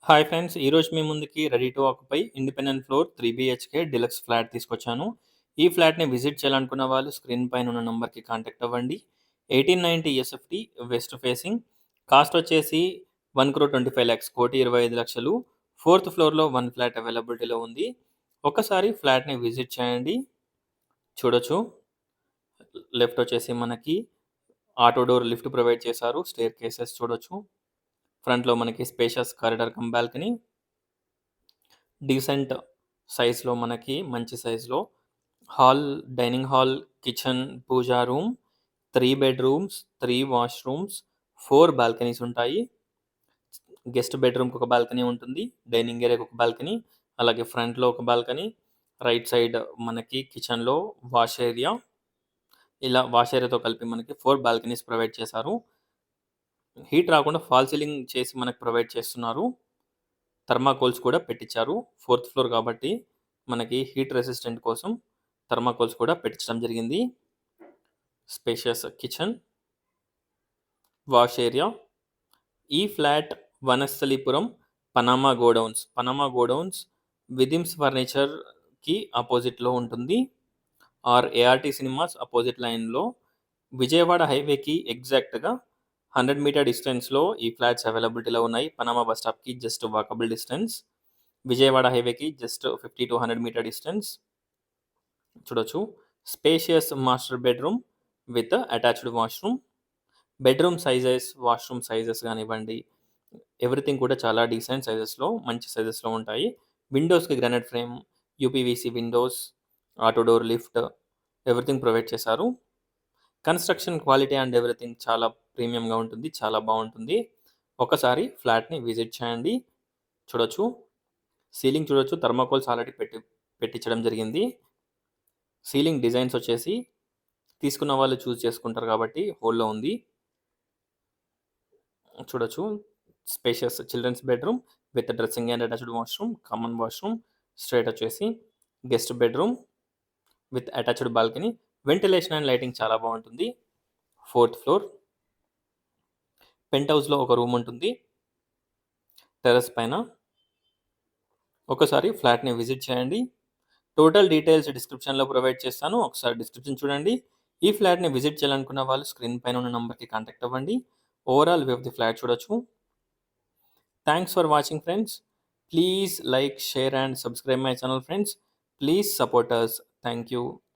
Hi friends! ఈరోజు మీ ముందుకి ready to occupy independent floor 3 BHK deluxe flat తీసుకొచ్చాను. ఈ ఫ్లాట్‌ని విజిట్ చేయాలనుకున్న వాళ్ళు స్క్రీన్ పైన ఉన్న నంబర్‌కి కాంటాక్ట్ అవ్వండి. 1890 ఎస్ఎఫ్టీ వెస్ట్ ఫేసింగ్. కాస్ట్ వచ్చేసి 1,25,00,000 1,25,00,000. ఫోర్త్ ఫ్లోర్‌లో 1 ఫ్లాట్ అవైలబిలిటీలో ఉంది. ఒక్కసారి ఫ్లాట్‌ని విజిట్ చేయండి. చూడొచ్చు. లెఫ్ట్ వచ్చేసి మనకి ఆటో డోర్ లిఫ్ట్ ప్రొవైడ్ చేశారు. స్టెయిర్ కేసెస్ చూడొచ్చు. ఫ్రంట్‌లో మనకి spacious corridor come balcony. Decent సైజ్‌లో మనకి మంచి సైజ్‌లో హాల్, డైనింగ్ హాల్, కిచెన్, పూజా రూమ్, 3 బెడ్‌రూమ్స్, 3 వాష్‌రూమ్స్, 4 బాల్కనీస్ ఉంటాయి. గెస్ట్ బెడ్‌రూమ్‌కి ఒక బాల్కనీ ఉంటుంది. డైనింగ్ ఏరియాకి ఒక బాల్కనీ, అలాగే ఫ్రంట్‌లో ఒక బాల్కనీ, రైట్ సైడ్ మనకి కిచెన్‌లో వాష్ ఏరియా. ఇలా వాష్ ఏరియాతో కలిపి మనకి 4 బాల్కనీస్ ప్రొవైడ్ చేశారు. హీట్ రాకుండా ఫాల్ సీలింగ్ చేసి మనకు ప్రొవైడ్ చేస్తున్నారు. థర్మాకోల్స్ కూడా పెట్టించారు. ఫోర్త్ ఫ్లోర్ కాబట్టి మనకి హీట్ రెసిస్టెంట్ కోసం థర్మాకోల్స్ కూడా పెట్టించడం జరిగింది. Spacious kitchen, wash area. ఈ ఫ్లాట్ వనస్థలిపురం, పనామా గోడౌన్స్ విదిమ్స్ ఫర్నిచర్కి ఆపోజిట్లో ఉంటుంది. ఏఆర్టీ సినిమాస్ ఆపోజిట్ లైన్లో విజయవాడ హైవేకి ఎగ్జాక్ట్గా 100 మీటర్ డిస్టెన్స్లో ఈ ఫ్లాట్స్ అవైలబిలిటీలో ఉన్నాయి. పనామా బస్ స్టాప్కి జస్ట్ వాకబుల్ డిస్టెన్స్. విజయవాడ హైవేకి జస్ట్ 50 to 100 మీటర్ డిస్టెన్స్. చూడొచ్చు. Spacious master bedroom with attached washroom. Bedroom sizes, washroom sizes కానివ్వండి, ఎవ్రీథింగ్ కూడా చాలా డీసెంట్ సైజెస్లో, మంచి సైజెస్లో ఉంటాయి. విండోస్కి granite frame, UPVC windows, auto door lift, everything provide చేశారు. కన్స్ట్రక్షన్ క్వాలిటీ అండ్ ఎవ్రీథింగ్ చాలా ప్రీమియంగా ఉంటుంది. చాలా బాగుంటుంది. ఒకసారి ఫ్లాట్‌ని విజిట్ చేయండి. చూడొచ్చు. సీలింగ్ చూడొచ్చు. థర్మాకోల్స్ ఆల్రెడీ పెట్టించడం జరిగింది. సీలింగ్ డిజైన్స్ వచ్చేసి తీసుకున్న వాళ్ళు చూజ్ చేసుకుంటారు కాబట్టి హోల్డ్‌లో ఉంది. చూడొచ్చు. Spacious children's bedroom with dressing and attached washroom, common washroom. Straight వచ్చేసి guest bedroom with attached balcony. Ventilation and lighting చాలా బాగుంటుంది. Fourth floor. పెంట్ హౌస్‌లో ఒక రూమ్ ఉంటుంది టెర్రస్ పైన. ఒకసారి ఫ్లాట్‌ని విజిట్ చేయండి. టోటల్ డీటెయిల్స్ డిస్క్రిప్షన్‌లో ప్రొవైడ్ చేస్తాను. ఒకసారి డిస్క్రిప్షన్ చూడండి. ఈ ఫ్లాట్‌ని విజిట్ చేయాలనుకున్న వాళ్ళు స్క్రీన్ పైన ఉన్న నంబర్‌కి కాంటాక్ట్ అవ్వండి. Overall view of the flat చూడొచ్చు. Thanks for watching friends. Please like, share and subscribe my channel friends. Please support us. Thank you.